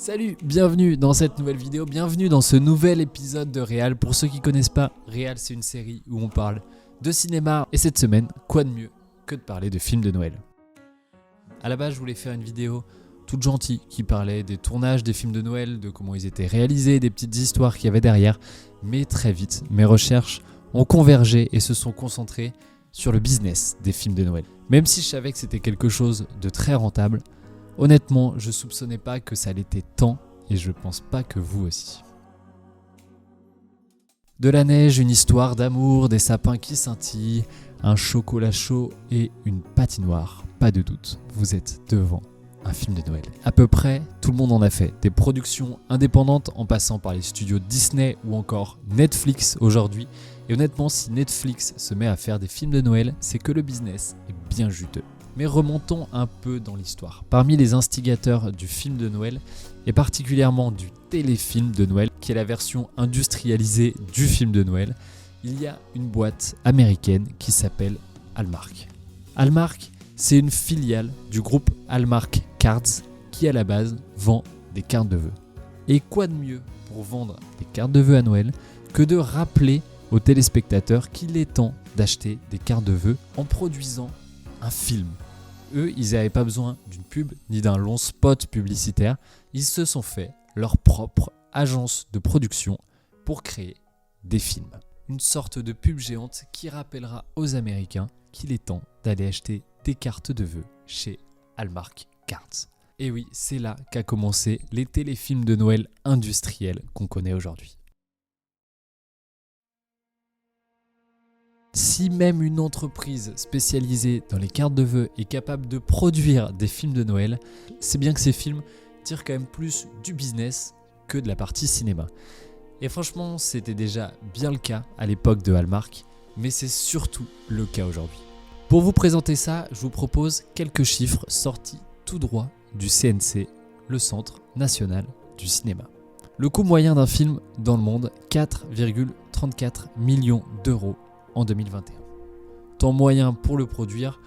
Salut, bienvenue dans cette nouvelle vidéo, bienvenue dans ce nouvel épisode de Réal. Pour ceux qui connaissent pas, Réal c'est une série où on parle de cinéma. Et cette semaine, quoi de mieux que de parler de films de Noël. À la base, je voulais faire une vidéo toute gentille qui parlait des tournages des films de Noël, de comment ils étaient réalisés, des petites histoires qu'il y avait derrière. Mais très vite, mes recherches ont convergé et se sont concentrées sur le business des films de Noël. Même si je savais que c'était quelque chose de très rentable, honnêtement, je soupçonnais pas que ça l'était tant et je pense pas que vous aussi. De la neige, une histoire d'amour, des sapins qui scintillent, un chocolat chaud et une patinoire. Pas de doute, vous êtes devant un film de Noël. À peu près, tout le monde en a fait. Des productions indépendantes en passant par les studios Disney ou encore Netflix aujourd'hui. Et honnêtement, si Netflix se met à faire des films de Noël, c'est que le business est bien juteux. Mais remontons un peu dans l'histoire. Parmi les instigateurs du film de Noël, et particulièrement du téléfilm de Noël, qui est la version industrialisée du film de Noël, il y a une boîte américaine qui s'appelle Hallmark. Hallmark, c'est une filiale du groupe Hallmark Cards qui à la base vend des cartes de vœux. Et quoi de mieux pour vendre des cartes de vœux à Noël que de rappeler aux téléspectateurs qu'il est temps d'acheter des cartes de vœux en produisant un film. Eux, ils n'avaient pas besoin d'une pub ni d'un long spot publicitaire. Ils se sont fait leur propre agence de production pour créer des films. Une sorte de pub géante qui rappellera aux Américains qu'il est temps d'aller acheter des cartes de vœux chez Hallmark Cards. Et oui, c'est là qu'a commencé les téléfilms de Noël industriels qu'on connaît aujourd'hui. Si même une entreprise spécialisée dans les cartes de vœux est capable de produire des films de Noël, c'est bien que ces films tirent quand même plus du business que de la partie cinéma. Et franchement, c'était déjà bien le cas à l'époque de Hallmark, mais c'est surtout le cas aujourd'hui. Pour vous présenter ça, je vous propose quelques chiffres sortis tout droit du CNC, le Centre National du Cinéma. Le coût moyen d'un film dans le monde, 4,34 millions d'euros en 2021. Temps moyen pour le produire,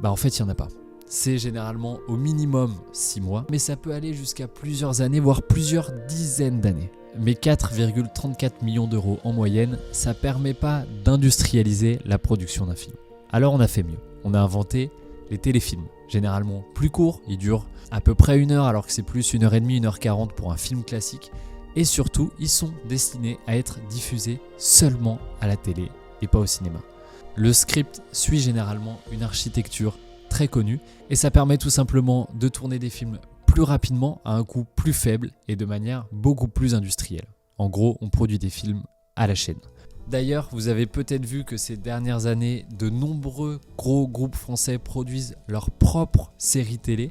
en fait il n'y en a pas. C'est généralement au minimum 6 mois, mais ça peut aller jusqu'à plusieurs années, voire plusieurs dizaines d'années. Mais 4,34 millions d'euros en moyenne, ça permet pas d'industrialiser la production d'un film. Alors on a fait mieux, on a inventé les téléfilms, généralement plus courts, ils durent à peu près 1 heure alors que c'est plus 1h30, 1h40 pour un film classique. Et surtout, ils sont destinés à être diffusés seulement à la télé et pas au cinéma. Le script suit généralement une architecture très connue et ça permet tout simplement de tourner des films plus rapidement à un coût plus faible et de manière beaucoup plus industrielle. En gros, on produit des films à la chaîne. D'ailleurs, vous avez peut-être vu que ces dernières années, de nombreux gros groupes français produisent leurs propres séries télé.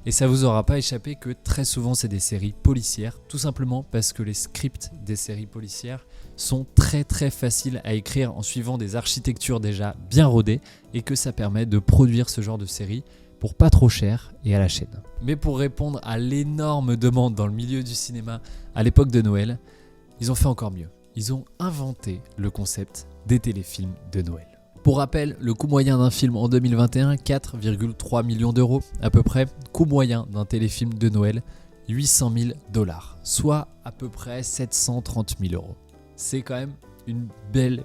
Et ça vous aura pas échappé que très souvent c'est des séries policières, tout simplement parce que les scripts des séries policières sont très faciles à écrire en suivant des architectures déjà bien rodées et que ça permet de produire ce genre de séries pour pas trop cher et à la chaîne. Mais pour répondre à l'énorme demande dans le milieu du cinéma à l'époque de Noël, ils ont fait encore mieux. Ils ont inventé le concept des téléfilms de Noël. Pour rappel, le coût moyen d'un film en 2021, 4,3 millions d'euros à peu près. Coût moyen d'un téléfilm de Noël, 800 000 $, soit à peu près 730 000 euros. C'est quand même une belle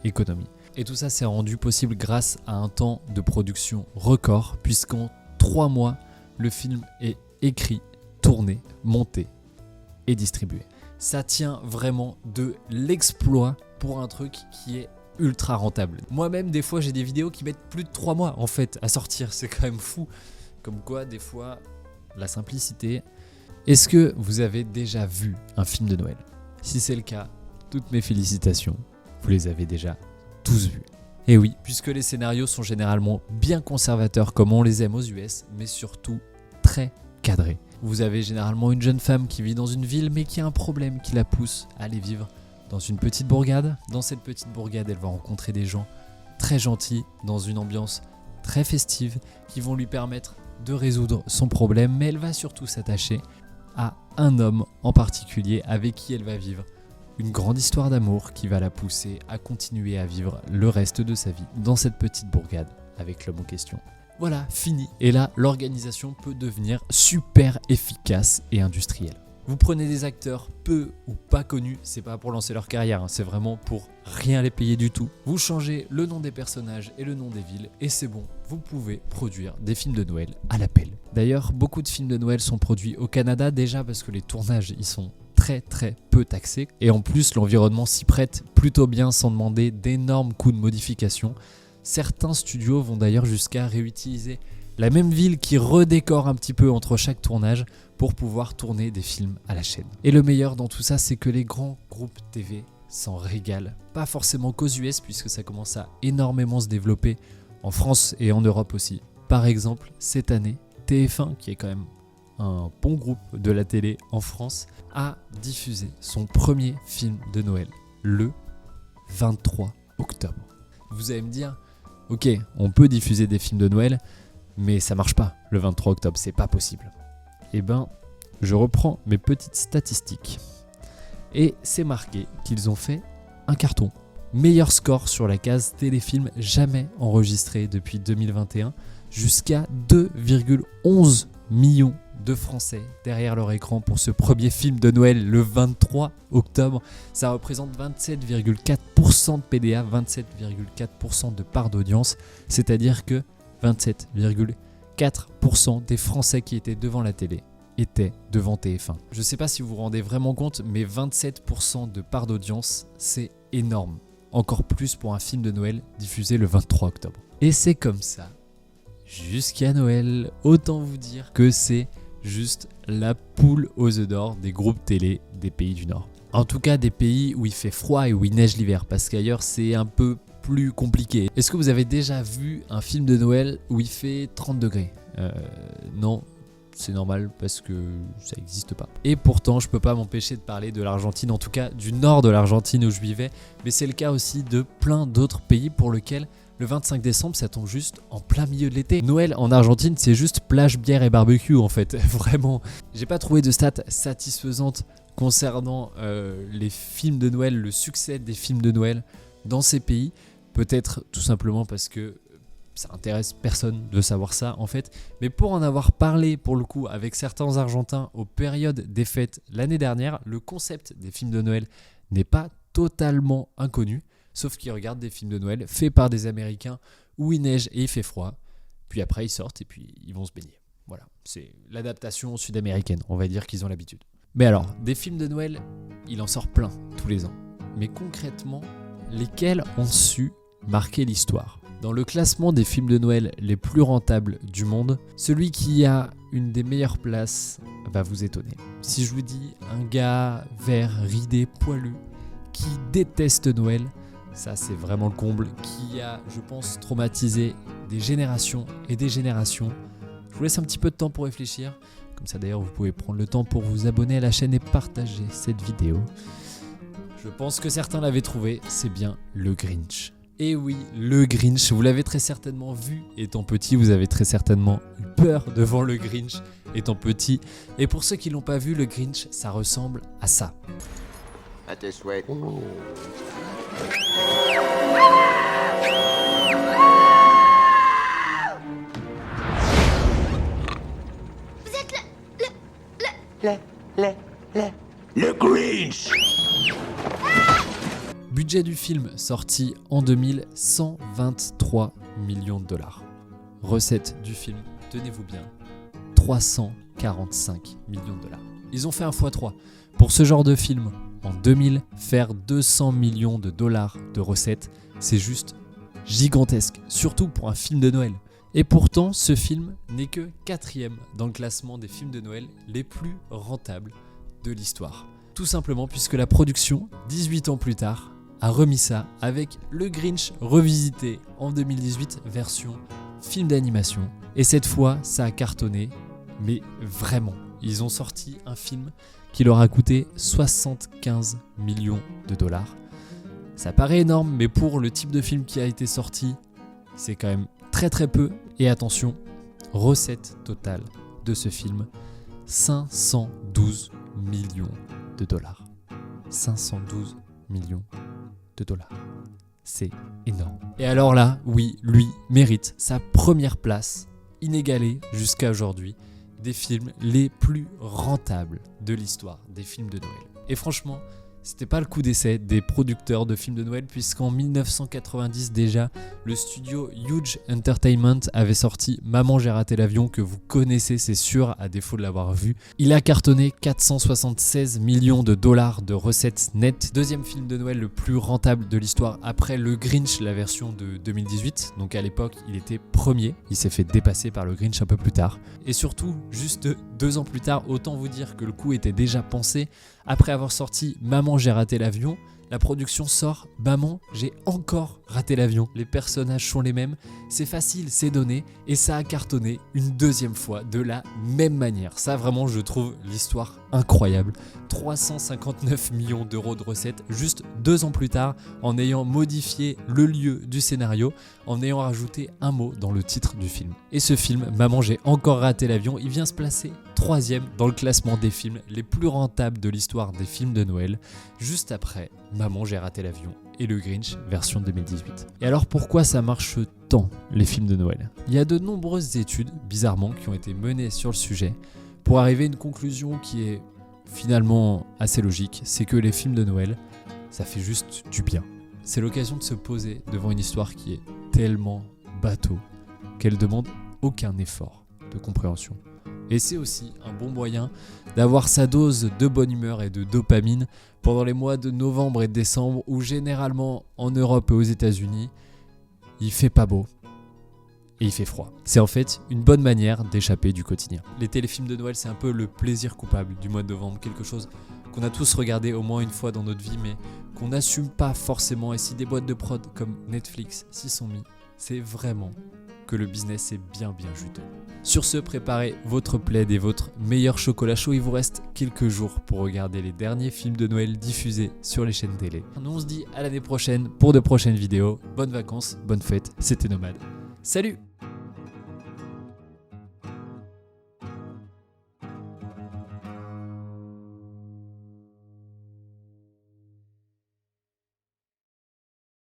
économie. Et tout ça s'est rendu possible grâce à un temps de production record, puisqu'en 3 mois, le film est écrit, tourné, monté et distribué. Ça tient vraiment de l'exploit pour un truc qui est ultra rentable. Moi-même, des fois, j'ai des vidéos qui mettent plus de 3 mois en fait à sortir. C'est quand même fou. Comme quoi, des fois, la simplicité. Est-ce que vous avez déjà vu un film de Noël ? Si c'est le cas, toutes mes félicitations. Vous les avez déjà tous vus. Et oui, puisque les scénarios sont généralement bien conservateurs comme on les aime aux US, mais surtout très cadrés. Vous avez généralement une jeune femme qui vit dans une ville mais qui a un problème qui la pousse à aller vivre dans une petite bourgade. Dans cette petite bourgade, elle va rencontrer des gens très gentils, dans une ambiance très festive, qui vont lui permettre de résoudre son problème, mais elle va surtout s'attacher à un homme en particulier avec qui elle va vivre une grande histoire d'amour qui va la pousser à continuer à vivre le reste de sa vie dans cette petite bourgade avec l'homme en question. Voilà, fini. Et là, l'organisation peut devenir super efficace et industrielle. Vous prenez des acteurs peu ou pas connus, c'est pas pour lancer leur carrière, c'est vraiment pour rien les payer du tout. Vous changez le nom des personnages et le nom des villes et c'est bon, vous pouvez produire des films de Noël à l'appel. D'ailleurs, beaucoup de films de Noël sont produits au Canada déjà parce que les tournages y sont très peu taxés et en plus l'environnement s'y prête plutôt bien sans demander d'énormes coûts de modification. Certains studios vont d'ailleurs jusqu'à réutiliser la même ville qui redécore un petit peu entre chaque tournage pour pouvoir tourner des films à la chaîne. Et le meilleur dans tout ça, c'est que les grands groupes TV s'en régalent. Pas forcément qu'aux US puisque ça commence à énormément se développer en France et en Europe aussi. Par exemple, cette année, TF1, qui est quand même un bon groupe de la télé en France, a diffusé son premier film de Noël le 23 octobre. Vous allez me dire, ok, on peut diffuser des films de Noël, mais ça marche pas le 23 octobre, c'est pas possible. Eh ben, je reprends mes petites statistiques. Et c'est marqué qu'ils ont fait un carton. Meilleur score sur la case téléfilm jamais enregistré depuis 2021, jusqu'à 2,11 millions de Français derrière leur écran pour ce premier film de Noël le 23 octobre. Ça représente 27,4% de PDA, 27,4% de part d'audience, c'est-à-dire que 27,4% des Français qui étaient devant la télé étaient devant TF1. Je ne sais pas si vous vous rendez vraiment compte, mais 27% de part d'audience, c'est énorme. Encore plus pour un film de Noël diffusé le 23 octobre. Et c'est comme ça, jusqu'à Noël, autant vous dire que c'est juste la poule aux œufs d'or des groupes télé des pays du Nord. En tout cas, des pays où il fait froid et où il neige l'hiver, parce qu'ailleurs c'est un peu plus compliqué. Est-ce que vous avez déjà vu un film de Noël où il fait 30 degrés ? Non, c'est normal parce que ça n'existe pas. Et pourtant, je peux pas m'empêcher de parler de l'Argentine, en tout cas du nord de l'Argentine où je vivais, mais c'est le cas aussi de plein d'autres pays pour lesquels le 25 décembre, ça tombe juste en plein milieu de l'été. Noël en Argentine, c'est juste plage, bière et barbecue en fait, vraiment. J'ai pas trouvé de stats satisfaisantes concernant les films de Noël, le succès des films de Noël dans ces pays. Peut-être tout simplement parce que ça intéresse personne de savoir ça en fait. Mais pour en avoir parlé pour le coup avec certains Argentins aux périodes des fêtes l'année dernière, le concept des films de Noël n'est pas totalement inconnu. Sauf qu'ils regardent des films de Noël faits par des Américains où il neige et il fait froid. Puis après ils sortent et puis ils vont se baigner. Voilà, c'est l'adaptation sud-américaine, on va dire qu'ils ont l'habitude. Mais alors, des films de Noël, il en sort plein tous les ans. Mais concrètement, lesquels ont su marquer l'histoire ? Dans le classement des films de Noël les plus rentables du monde, celui qui a une des meilleures places va vous étonner. Si je vous dis un gars vert, ridé, poilu, qui déteste Noël, ça c'est vraiment le comble, qui a, je pense, traumatisé des générations et des générations. Je vous laisse un petit peu de temps pour réfléchir. Comme ça d'ailleurs, vous pouvez prendre le temps pour vous abonner à la chaîne et partager cette vidéo. Je pense que certains l'avaient trouvé, c'est bien le Grinch. Et oui, le Grinch, vous l'avez très certainement vu étant petit, vous avez très certainement eu peur devant le Grinch étant petit. Et pour ceux qui ne l'ont pas vu, le Grinch, ça ressemble à ça. À tes souhaits. Vous êtes Le Grinch. Budget du film sorti en 2000, 123 millions de dollars. Recette du film, tenez-vous bien, 345 millions de dollars. Ils ont fait un x3. Pour ce genre de film, en 2000, faire 200 millions de dollars de recettes, c'est juste gigantesque, surtout pour un film de Noël. Et pourtant, ce film n'est que 4e dans le classement des films de Noël les plus rentables de l'histoire. Tout simplement puisque la production, 18 ans plus tard, a remis ça avec le Grinch revisité en 2018 version film d'animation. Et cette fois, ça a cartonné, mais vraiment. Ils ont sorti un film qui leur a coûté 75 millions de dollars. Ça paraît énorme, mais pour le type de film qui a été sorti, c'est quand même très peu. Et attention, recette totale de ce film, 512 millions de dollars. 512 millions de dollars. C'est énorme. Et alors là, oui, lui mérite sa première place inégalé jusqu'à aujourd'hui des films les plus rentables de l'histoire des films de Noël. Et franchement, c'était pas le coup d'essai des producteurs de films de Noël, puisqu'en 1990 déjà, le studio Huge Entertainment avait sorti Maman j'ai raté l'avion, que vous connaissez c'est sûr à défaut de l'avoir vu. Il a cartonné 476 millions de dollars de recettes nettes. Deuxième film de Noël le plus rentable de l'histoire après le Grinch, la version de 2018. Donc à l'époque, il était premier. Il s'est fait dépasser par le Grinch un peu plus tard. Et surtout, juste 2 ans plus tard, autant vous dire que le coup était déjà pensé. Après avoir sorti Maman j'ai raté l'avion, la production sort Maman j'ai encore raté l'avion. Les personnages sont les mêmes, c'est facile, c'est donné, et ça a cartonné une deuxième fois de la même manière. Ça vraiment, je trouve l'histoire incroyable. 359 millions d'euros de recettes juste 2 ans plus tard, en ayant modifié le lieu du scénario, en ayant rajouté un mot dans le titre du film. Et ce film, Maman j'ai encore raté l'avion, il vient se placer 3e dans le classement des films les plus rentables de l'histoire des films de Noël, juste après Maman j'ai raté l'avion et le Grinch version 2018. Et alors pourquoi ça marche tant, les films de Noël ? Il y a de nombreuses études, bizarrement, qui ont été menées sur le sujet pour arriver à une conclusion qui est finalement assez logique, c'est que les films de Noël, ça fait juste du bien. C'est l'occasion de se poser devant une histoire qui est tellement bateau qu'elle demande aucun effort de compréhension. Et c'est aussi un bon moyen d'avoir sa dose de bonne humeur et de dopamine pendant les mois de novembre et de décembre où généralement en Europe et aux États-Unis, il fait pas beau et il fait froid. C'est en fait une bonne manière d'échapper du quotidien. Les téléfilms de Noël, c'est un peu le plaisir coupable du mois de novembre, quelque chose qu'on a tous regardé au moins une fois dans notre vie mais qu'on n'assume pas forcément. Et si des boîtes de prod comme Netflix s'y sont mis, c'est vraiment que le business est bien juteux. Sur ce, préparez votre plaid et votre meilleur chocolat chaud. Il vous reste quelques jours pour regarder les derniers films de Noël diffusés sur les chaînes télé. Nous on se dit à l'année prochaine pour de prochaines vidéos. Bonnes vacances, bonnes fêtes, c'était Nomade. Salut!